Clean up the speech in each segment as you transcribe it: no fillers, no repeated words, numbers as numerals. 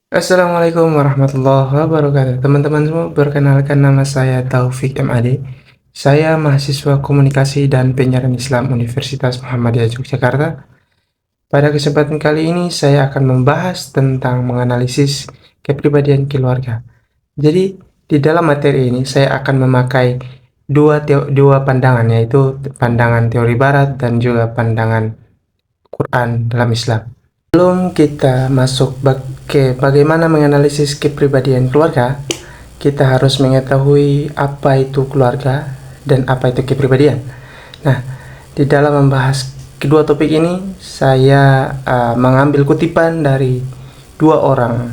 Assalamualaikum warahmatullahi wabarakatuh. Teman-teman semua, perkenalkan nama saya Taufik MAD. Saya mahasiswa Komunikasi dan Penyiaran Islam Universitas Muhammadiyah Yogyakarta. Pada kesempatan kali ini saya akan membahas tentang menganalisis kepribadian keluarga. Jadi, di dalam materi ini saya akan memakai dua pandangan, yaitu pandangan teori barat dan juga pandangan Quran dalam Islam. Sebelum kita masuk ke bagaimana menganalisis kepribadian keluarga, kita harus mengetahui apa itu keluarga dan apa itu kepribadian. Nah, di dalam membahas kedua topik ini, saya mengambil kutipan dari dua orang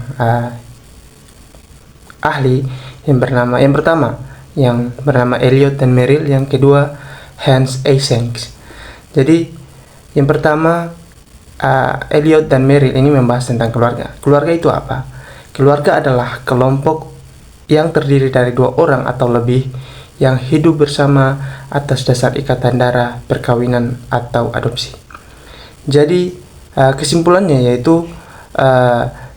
ahli yang pertama yang bernama Eliot dan Merrill, yang kedua Hans Eysenck. Jadi, yang pertama Eliot dan Merrill ini membahas tentang keluarga. Keluarga itu apa? Keluarga adalah kelompok yang terdiri dari dua orang atau lebih yang hidup bersama atas dasar ikatan darah, perkawinan, atau adopsi. Jadi kesimpulannya yaitu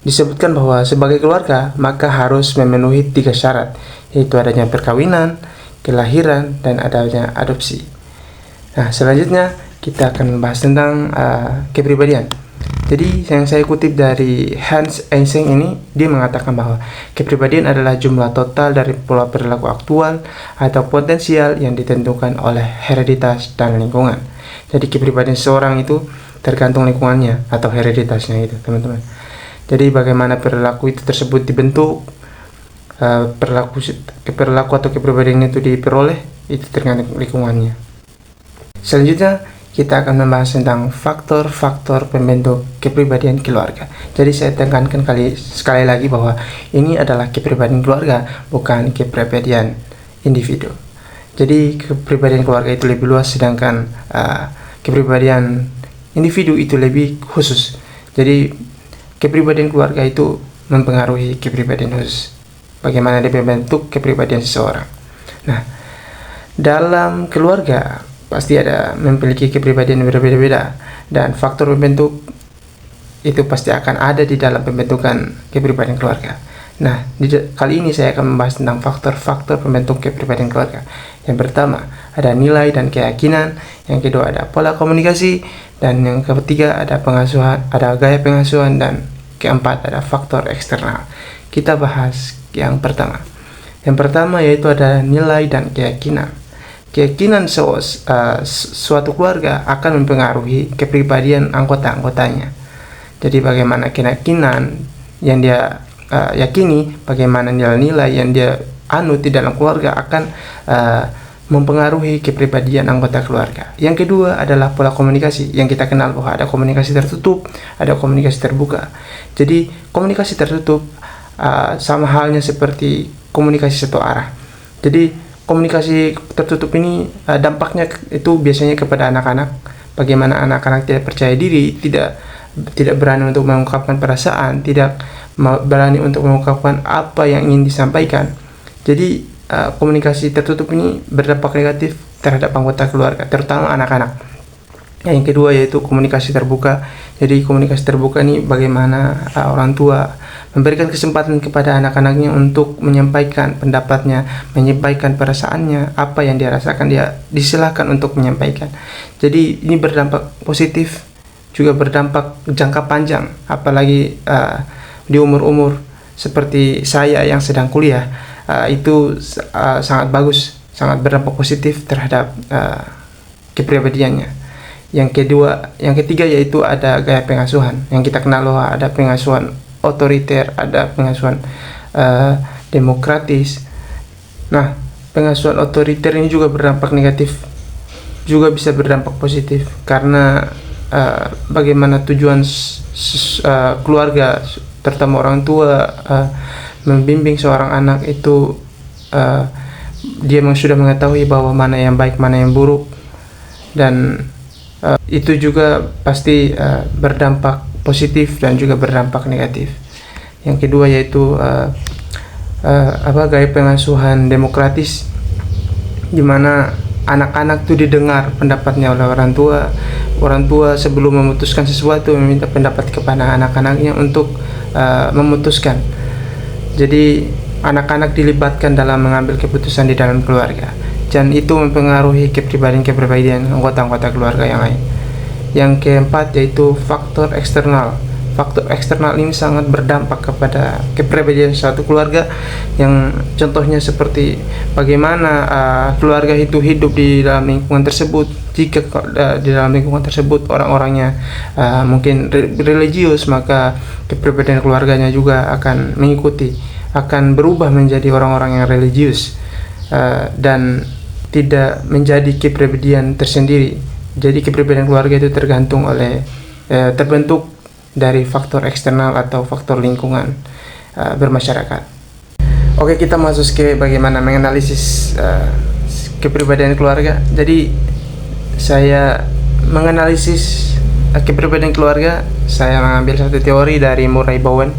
disebutkan bahwa sebagai keluarga maka harus memenuhi 3 syarat, yaitu adanya perkawinan, kelahiran, dan adanya adopsi. Nah, selanjutnya kita akan membahas tentang kepribadian. Jadi yang saya kutip dari Hans Eysenck ini, dia mengatakan bahwa kepribadian adalah jumlah total dari pola perilaku aktual atau potensial yang ditentukan oleh hereditas dan lingkungan. Jadi kepribadian seseorang itu tergantung lingkungannya atau hereditasnya itu, teman-teman. Jadi bagaimana perilaku itu tersebut dibentuk, perilaku atau kepribadian itu diperoleh, itu tergantung lingkungannya. Selanjutnya kita akan membahas tentang faktor-faktor pembentuk kepribadian keluarga. Jadi saya tekankan sekali lagi bahwa ini adalah kepribadian keluarga, bukan kepribadian individu. Jadi kepribadian keluarga itu lebih luas, sedangkan kepribadian individu itu lebih khusus. Jadi kepribadian keluarga itu mempengaruhi kepribadian khusus. Bagaimana dia membentuk kepribadian seseorang. Nah, dalam keluarga pasti ada memiliki kepribadian yang berbeda-beda, dan faktor pembentuk itu pasti akan ada di dalam pembentukan kepribadian keluarga. Nah, kali ini saya akan membahas tentang faktor-faktor pembentuk kepribadian keluarga. Yang pertama, ada nilai dan keyakinan. Yang kedua, ada pola komunikasi. Dan yang ketiga, ada pengasuhan, ada gaya pengasuhan. Dan keempat, ada faktor eksternal. Kita bahas yang pertama. Yang pertama yaitu ada nilai dan keyakinan. Keyakinan suatu keluarga akan mempengaruhi kepribadian anggota-anggotanya. Jadi bagaimana keyakinan yang dia yakini, bagaimana nilai-nilai yang dia anut di dalam keluarga akan mempengaruhi kepribadian anggota keluarga. Yang kedua adalah pola komunikasi, yang kita kenal bahwa ada komunikasi tertutup, ada komunikasi terbuka. Jadi komunikasi tertutup sama halnya seperti komunikasi satu arah. Jadi komunikasi tertutup ini dampaknya itu biasanya kepada anak-anak. Bagaimana anak-anak tidak percaya diri, tidak berani untuk mengungkapkan perasaan, tidak berani untuk mengungkapkan apa yang ingin disampaikan. Jadi komunikasi tertutup ini berdampak negatif terhadap anggota keluarga, terutama anak-anak. Yang kedua yaitu komunikasi terbuka. Jadi komunikasi terbuka ini bagaimana orang tua memberikan kesempatan kepada anak-anaknya untuk menyampaikan pendapatnya, menyampaikan perasaannya, apa yang dia rasakan, dia disilahkan untuk menyampaikan. Jadi ini berdampak positif, juga berdampak jangka panjang, apalagi di umur-umur seperti saya yang sedang kuliah, itu sangat bagus, sangat berdampak positif terhadap kepribadiannya. Yang ketiga yaitu ada gaya pengasuhan. Yang kita kenal bahwa ada pengasuhan otoriter, ada pengasuhan demokratis. Nah, pengasuhan otoriter ini juga berdampak negatif, juga bisa berdampak positif, karena bagaimana tujuan keluarga, terutama orang tua, membimbing seorang anak itu, dia sudah mengetahui bahwa mana yang baik, mana yang buruk, dan itu juga pasti berdampak positif dan juga berdampak negatif. Yang kedua yaitu gaya pengasuhan demokratis, di mana anak-anak tuh didengar pendapatnya oleh orang tua. Orang tua sebelum memutuskan sesuatu meminta pendapat kepada anak-anaknya untuk memutuskan. Jadi anak-anak dilibatkan dalam mengambil keputusan di dalam keluarga, dan itu mempengaruhi kepribadian anggota-anggota keluarga yang lain. Yang keempat yaitu faktor eksternal. Faktor eksternal ini sangat berdampak kepada kepribadian suatu keluarga, yang contohnya seperti bagaimana keluarga itu hidup di dalam lingkungan tersebut. Jika di dalam lingkungan tersebut orang-orangnya mungkin religius, maka kepribadian keluarganya juga akan mengikuti, akan berubah menjadi orang-orang yang religius, dan tidak menjadi kepribadian tersendiri. Jadi kepribadian keluarga itu terbentuk dari faktor eksternal atau faktor lingkungan bermasyarakat. Oke, kita masuk ke bagaimana menganalisis kepribadian keluarga. Jadi saya menganalisis kepribadian keluarga, saya mengambil satu teori dari Murray Bowen,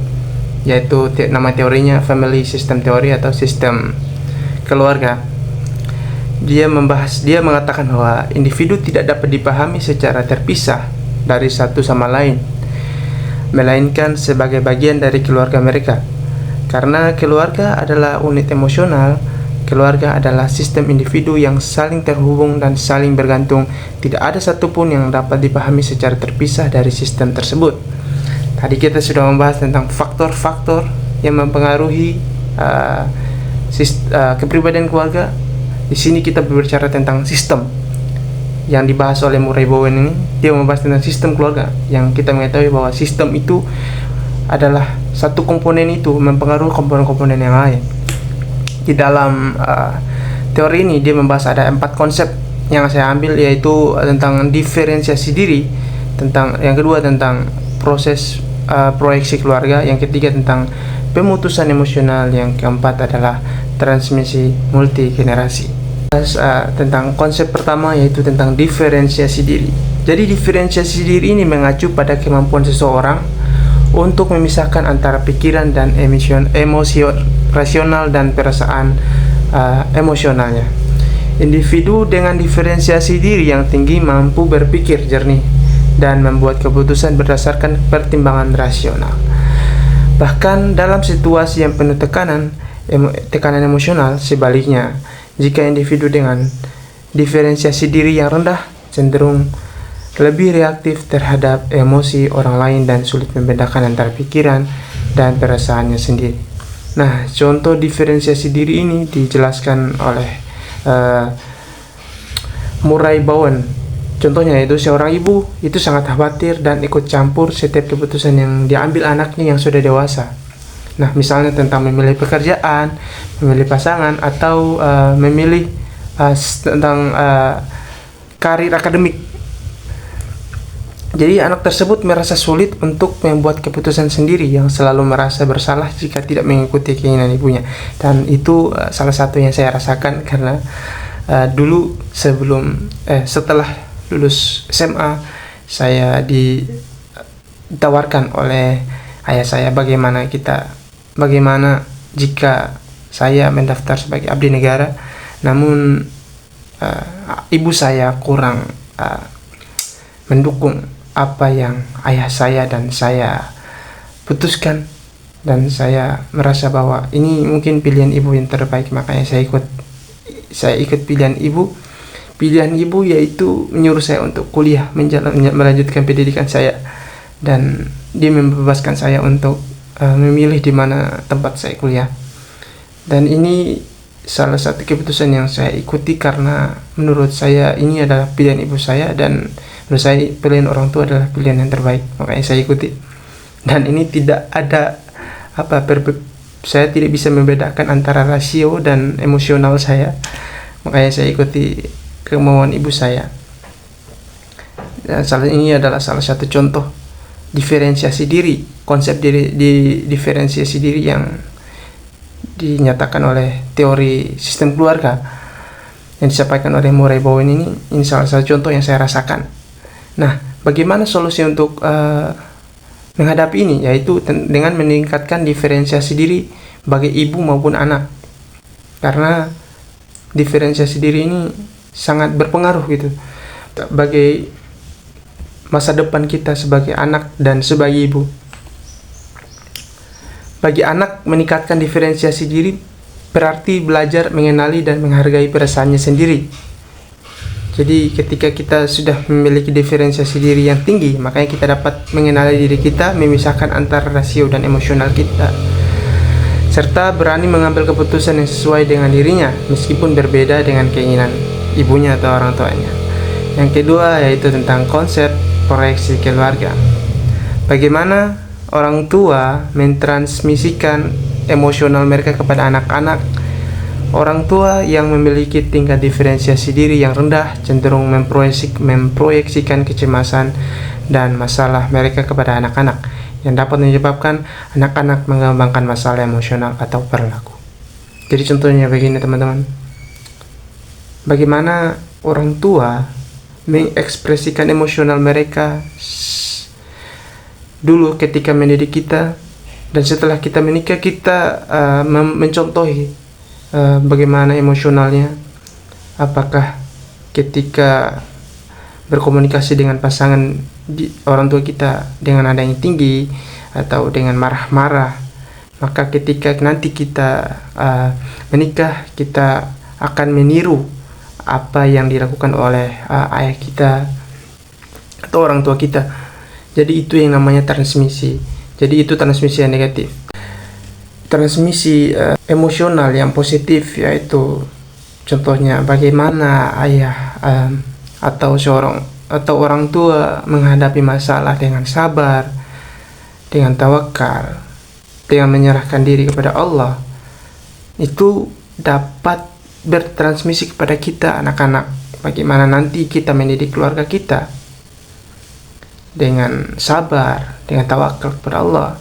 yaitu nama teorinya Family System Theory atau sistem keluarga. Dia mengatakan bahwa individu tidak dapat dipahami secara terpisah dari satu sama lain, melainkan sebagai bagian dari keluarga mereka. Karena keluarga adalah unit emosional, keluarga adalah sistem individu yang saling terhubung dan saling bergantung. Tidak ada satupun yang dapat dipahami secara terpisah dari sistem tersebut. Tadi kita sudah membahas tentang faktor-faktor yang mempengaruhi kepribadian keluarga. Di sini kita berbicara tentang sistem yang dibahas oleh Murray Bowen ini. Dia membahas tentang sistem keluarga, yang kita mengetahui bahwa sistem itu adalah satu komponen itu mempengaruhi komponen-komponen yang lain. Di dalam teori ini dia membahas ada 4 konsep yang saya ambil, yaitu tentang diferensiasi diri, tentang yang kedua tentang proses proyeksi keluarga, yang ketiga tentang pemutusan emosional, yang keempat adalah transmisi multigenerasi. Tentang konsep pertama, yaitu tentang diferensiasi diri. Jadi diferensiasi diri ini mengacu pada kemampuan seseorang untuk memisahkan antara pikiran dan emosi rasional dan perasaan emosionalnya. Individu dengan diferensiasi diri yang tinggi mampu berpikir jernih dan membuat keputusan berdasarkan pertimbangan rasional. Bahkan dalam situasi yang penuh tekanan emosional. Sebaliknya, jika individu dengan diferensiasi diri yang rendah cenderung lebih reaktif terhadap emosi orang lain dan sulit membedakan antara pikiran dan perasaannya sendiri. Nah, contoh diferensiasi diri ini dijelaskan oleh Murray Bowen. Contohnya yaitu seorang ibu itu sangat khawatir dan ikut campur setiap keputusan yang diambil anaknya yang sudah dewasa. Nah, misalnya tentang memilih pekerjaan, memilih pasangan, atau memilih tentang karir akademik. Jadi anak tersebut merasa sulit untuk membuat keputusan sendiri, yang selalu merasa bersalah jika tidak mengikuti keinginan ibunya. Dan itu salah satu yang saya rasakan, karena dulu setelah lulus SMA, saya ditawarkan oleh ayah saya bagaimana jika saya mendaftar sebagai abdi negara, namun ibu saya kurang mendukung apa yang ayah saya dan saya putuskan, dan saya merasa bahwa ini mungkin pilihan ibu yang terbaik, makanya saya ikut pilihan ibu. Pilihan ibu yaitu menyuruh saya untuk kuliah, melanjutkan pendidikan saya, dan dia membebaskan saya untuk memilih di mana tempat saya kuliah. Dan ini salah satu keputusan yang saya ikuti, karena menurut saya ini adalah pilihan ibu saya, dan menurut saya pilihan orang tua adalah pilihan yang terbaik, makanya saya ikuti. Dan ini tidak ada saya tidak bisa membedakan antara rasio dan emosional saya, makanya saya ikuti kemauan ibu saya. Dan ini adalah salah satu contoh diferensiasi diri, konsep diferensiasi diri yang dinyatakan oleh teori sistem keluarga yang disampaikan oleh Murray Bowen ini. Ini salah satu contoh yang saya rasakan. Nah, bagaimana solusi untuk menghadapi ini? Yaitu dengan meningkatkan diferensiasi diri bagi ibu maupun anak, karena diferensiasi diri ini sangat berpengaruh gitu bagi masa depan kita sebagai anak dan sebagai ibu. Bagi anak, meningkatkan diferensiasi diri berarti belajar mengenali dan menghargai perasaannya sendiri. Jadi ketika kita sudah memiliki diferensiasi diri yang tinggi, makanya kita dapat mengenali diri kita, memisahkan antara rasio dan emosional kita, serta berani mengambil keputusan yang sesuai dengan dirinya meskipun berbeda dengan keinginan ibunya atau orang tuanya. Yang kedua yaitu tentang konsep proyeksi keluarga. Bagaimana orang tua mentransmisikan emosional mereka kepada anak-anak. Orang tua yang memiliki tingkat diferensiasi diri yang rendah cenderung memproyeksikan kecemasan dan masalah mereka kepada anak-anak, yang dapat menyebabkan anak-anak mengembangkan masalah emosional atau perilaku. Jadi contohnya begini teman-teman, bagaimana orang tua mengekspresikan emosional mereka dulu ketika mendidik kita, dan setelah kita menikah kita mencontohi bagaimana emosionalnya, apakah ketika berkomunikasi dengan pasangan orang tua kita dengan nada yang tinggi atau dengan marah-marah, maka ketika nanti kita menikah kita akan meniru apa yang dilakukan oleh ayah kita atau orang tua kita. Jadi itu yang namanya transmisi. Jadi itu transmisi yang negatif. Transmisi emosional yang positif yaitu contohnya bagaimana ayah atau orang tua menghadapi masalah dengan sabar, dengan tawakal, dengan menyerahkan diri kepada Allah. Itu dapat bertransmisi kepada kita anak-anak. Bagaimana nanti kita mendidik keluarga kita dengan sabar, dengan tawakal kepada Allah.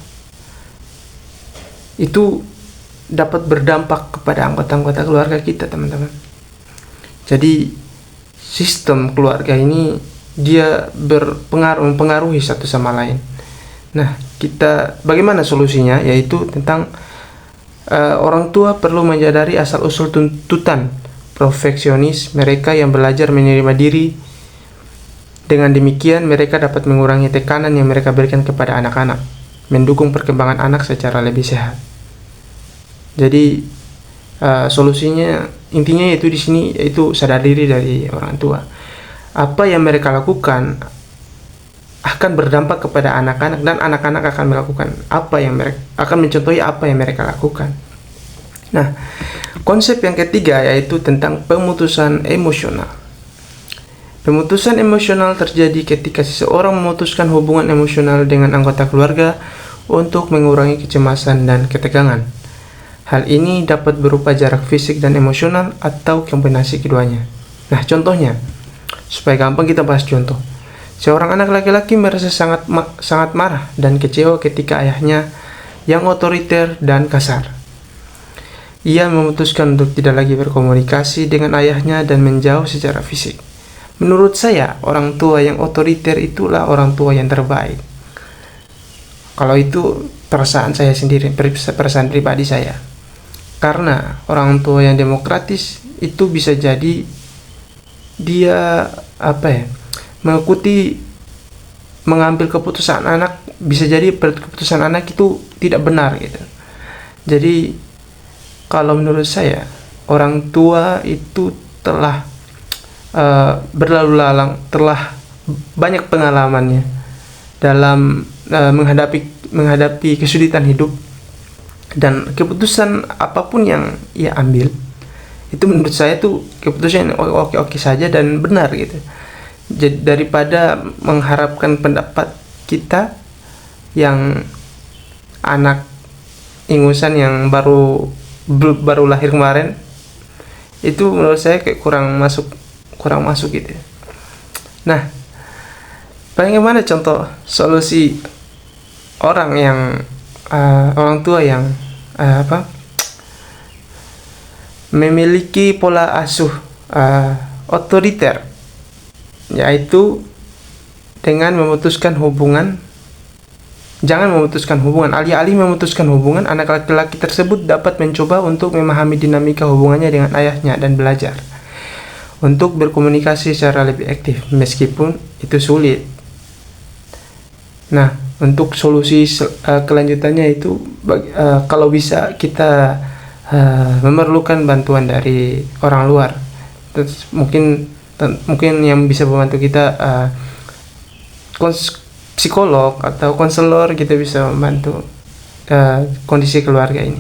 Itu dapat berdampak kepada anggota-anggota keluarga kita, teman-teman. Jadi sistem keluarga ini dia mempengaruhi satu sama lain. Nah, bagaimana solusinya? Yaitu tentang orang tua perlu menyadari asal-usul tuntutan perfeksionis mereka yang belajar menerima diri. Dengan demikian, mereka dapat mengurangi tekanan yang mereka berikan kepada anak-anak, mendukung perkembangan anak secara lebih sehat. Jadi, solusinya intinya yaitu di sini yaitu sadar diri dari orang tua. Apa yang mereka lakukan akan berdampak kepada anak-anak, dan anak-anak akan melakukan apa yang mereka akan mencontohi apa yang mereka lakukan. Nah, konsep yang ketiga yaitu tentang pemutusan emosional. Pemutusan emosional terjadi ketika seseorang memutuskan hubungan emosional dengan anggota keluarga untuk mengurangi kecemasan dan ketegangan. Hal ini dapat berupa jarak fisik dan emosional atau kombinasi keduanya. Nah, contohnya, supaya gampang kita bahas contoh. Seorang anak laki-laki merasa sangat marah dan kecewa ketika ayahnya yang otoriter dan kasar. Ia memutuskan untuk tidak lagi berkomunikasi dengan ayahnya dan menjauh secara fisik. Menurut saya, orang tua yang otoriter itulah orang tua yang terbaik. Kalau itu perasaan saya sendiri, perasaan pribadi saya. Karena orang tua yang demokratis itu bisa jadi dia mengambil keputusan anak, bisa jadi keputusan anak itu tidak benar gitu. Jadi kalau menurut saya, orang tua itu telah berlalu lalang, telah banyak pengalamannya dalam menghadapi kesulitan hidup, dan keputusan apapun yang ia ambil itu menurut saya tuh keputusan oke saja dan benar gitu. Jadi daripada mengharapkan pendapat kita yang anak ingusan yang baru lahir kemarin, itu menurut saya kayak kurang masuk gitu. Nah, bagaimana contoh solusi orang tua yang memiliki pola asuh otoriter, yaitu dengan alih-alih memutuskan hubungan, anak laki-laki tersebut dapat mencoba untuk memahami dinamika hubungannya dengan ayahnya dan belajar untuk berkomunikasi secara lebih aktif meskipun itu sulit. Nah, Untuk solusi kelanjutannya itu kalau bisa kita memerlukan bantuan dari orang luar. Terus mungkin yang bisa membantu kita psikolog atau konselor, kita bisa membantu kondisi keluarga ini.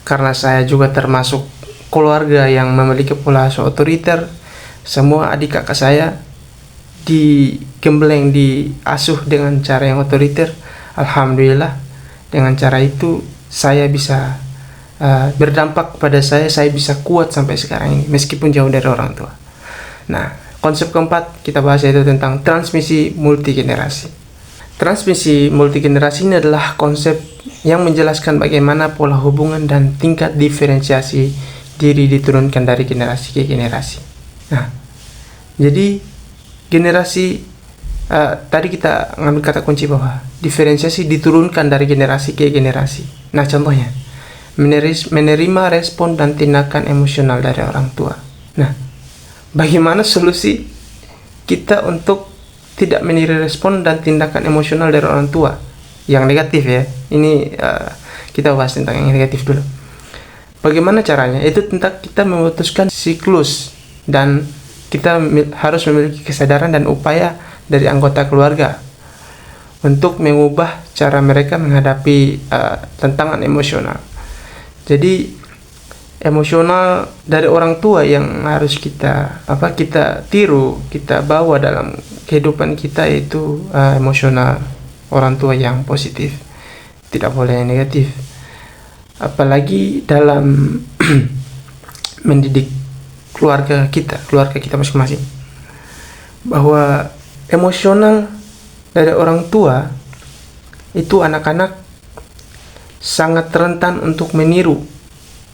Karena saya juga termasuk keluarga yang memiliki pola asuh otoriter, semua adik kakak saya digembleng, diasuh dengan cara yang otoriter. Alhamdulillah, dengan cara itu saya bisa berdampak kepada saya bisa kuat sampai sekarang ini meskipun jauh dari orang tua. Nah, konsep keempat kita bahas yaitu tentang transmisi multigenerasi. Transmisi multigenerasi ini adalah konsep yang menjelaskan bagaimana pola hubungan dan tingkat diferensiasi diri diturunkan dari generasi ke generasi. Nah, jadi generasi tadi kita ngambil kata kunci bahwa diferensiasi diturunkan dari generasi ke generasi. Nah, contohnya menerima respon dan tindakan emosional dari orang tua. Nah, bagaimana solusi kita untuk tidak menerima respon dan tindakan emosional dari orang tua yang negatif ya? Ini kita bahas tentang yang negatif dulu. Bagaimana caranya? Itu tentang kita memutuskan siklus, dan kita harus memiliki kesadaran dan upaya dari anggota keluarga untuk mengubah cara mereka menghadapi tantangan emosional. Jadi emosional dari orang tua yang harus kita tiru, kita bawa dalam kehidupan kita, yaitu emosional orang tua yang positif, tidak boleh yang negatif. Apalagi dalam mendidik keluarga kita masing-masing, bahwa emosional dari orang tua itu anak-anak sangat rentan untuk meniru,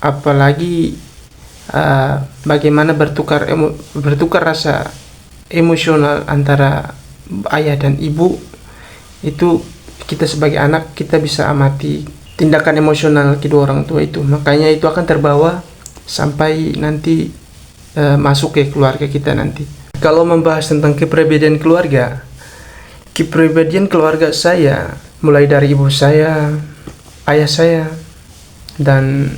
apalagi bagaimana bertukar rasa emosional antara ayah dan ibu. Itu kita sebagai anak, kita bisa amati tindakan emosional kedua orang tua itu, makanya itu akan terbawa sampai nanti masuk ke keluarga kita nanti. Kalau membahas tentang kepribadian keluarga saya, mulai dari ibu saya, ayah saya, dan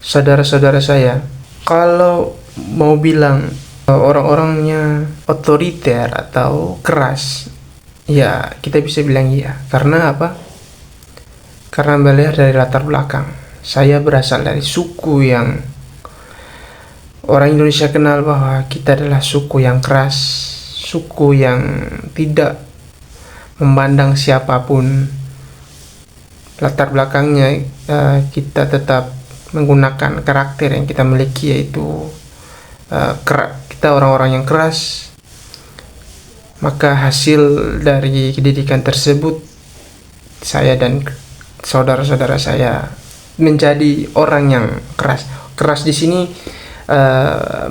saudara-saudara saya, kalau mau bilang orang-orangnya otoriter atau keras, ya kita bisa bilang iya. Karena apa? Karena melihat dari latar belakang. Saya berasal dari suku yang orang Indonesia kenal bahwa kita adalah suku yang keras, suku yang tidak memandang siapapun latar belakangnya. Kita tetap menggunakan karakter yang kita miliki, yaitu kita orang-orang yang keras. Maka hasil dari pendidikan tersebut, saya dan saudara-saudara saya menjadi orang yang keras. Keras di sini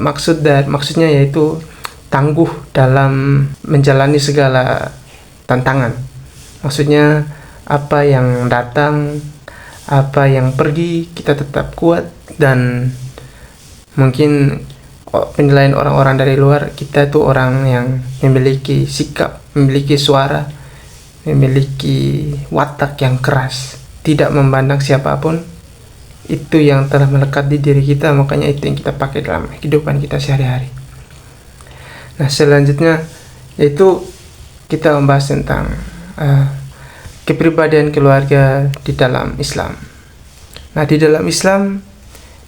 maksudnya yaitu tangguh dalam menjalani segala tantangan. Maksudnya apa yang datang, apa yang pergi, kita tetap kuat. Dan mungkin penilaian orang-orang dari luar, kita tuh orang yang memiliki sikap, memiliki suara, memiliki watak yang keras, tidak memandang siapapun. Itu yang telah melekat di diri kita, makanya itu yang kita pakai dalam kehidupan kita sehari-hari. Nah, selanjutnya yaitu kita membahas tentang kepribadian keluarga di dalam Islam. Nah, di dalam Islam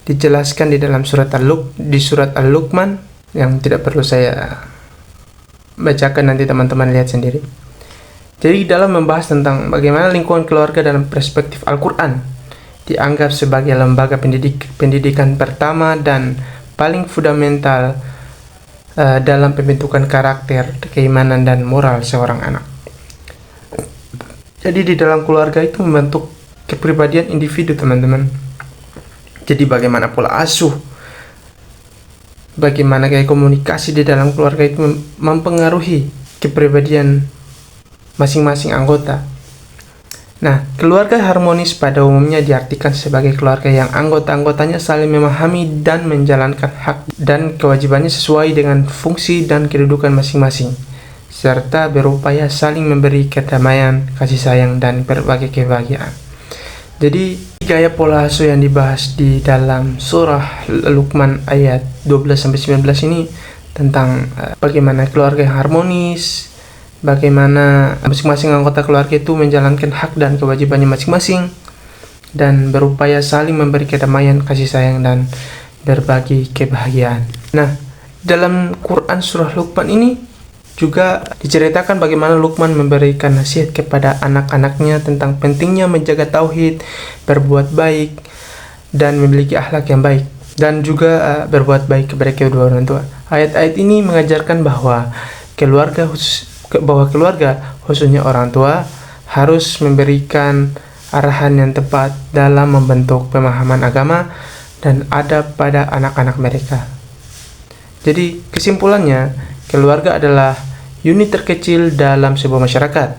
dijelaskan di dalam surat Al-Luqman, yang tidak perlu saya bacakan, nanti teman-teman lihat sendiri. Jadi dalam membahas tentang bagaimana lingkungan keluarga dalam perspektif Al-Quran dianggap sebagai lembaga pendidikan pertama dan paling fundamental dalam pembentukan karakter, keimanan, dan moral seorang anak. Jadi di dalam keluarga itu membentuk kepribadian individu, teman-teman. Jadi bagaimana pola asuh, bagaimana gaya komunikasi di dalam keluarga itu mempengaruhi kepribadian masing-masing anggota. Nah, keluarga harmonis pada umumnya diartikan sebagai keluarga yang anggota-anggotanya saling memahami dan menjalankan hak dan kewajibannya sesuai dengan fungsi dan kedudukan masing-masing, serta berupaya saling memberi kedamaian, kasih sayang, dan berbagai kebahagiaan. Jadi, gaya pola asuh yang dibahas di dalam surah Luqman ayat 12-19 ini tentang bagaimana keluarga yang harmonis, bagaimana masing-masing anggota keluarga itu menjalankan hak dan kewajibannya masing-masing, dan berupaya saling memberi kedamaian, kasih sayang, dan berbagi kebahagiaan. Nah, dalam Quran surah Luqman ini juga diceritakan bagaimana Luqman memberikan nasihat kepada anak-anaknya tentang pentingnya menjaga tauhid, berbuat baik, dan memiliki akhlak yang baik, dan juga berbuat baik kepada kedua orang tua. Ayat-ayat ini mengajarkan bahwa keluarga khususnya orang tua harus memberikan arahan yang tepat dalam membentuk pemahaman agama dan adab pada anak-anak mereka. Jadi kesimpulannya, keluarga adalah unit terkecil dalam sebuah masyarakat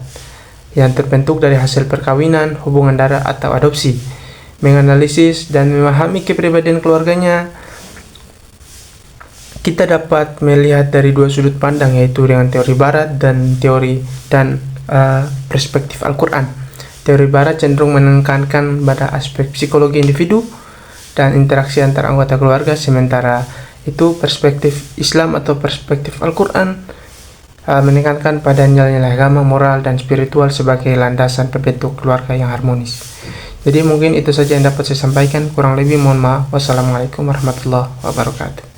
yang terbentuk dari hasil perkawinan, hubungan darah, atau adopsi. Menganalisis dan memahami kepribadian keluarganya, kita dapat melihat dari dua sudut pandang, yaitu dengan teori Barat dan perspektif Al-Quran. Teori Barat cenderung menekankan pada aspek psikologi individu dan interaksi antar anggota keluarga, sementara itu perspektif Islam atau perspektif Al-Quran menekankan pada nilai-nilai agama, moral, dan spiritual sebagai landasan pembentuk keluarga yang harmonis. Jadi mungkin itu saja yang dapat saya sampaikan, kurang lebih mohon maaf. Wassalamualaikum warahmatullahi wabarakatuh.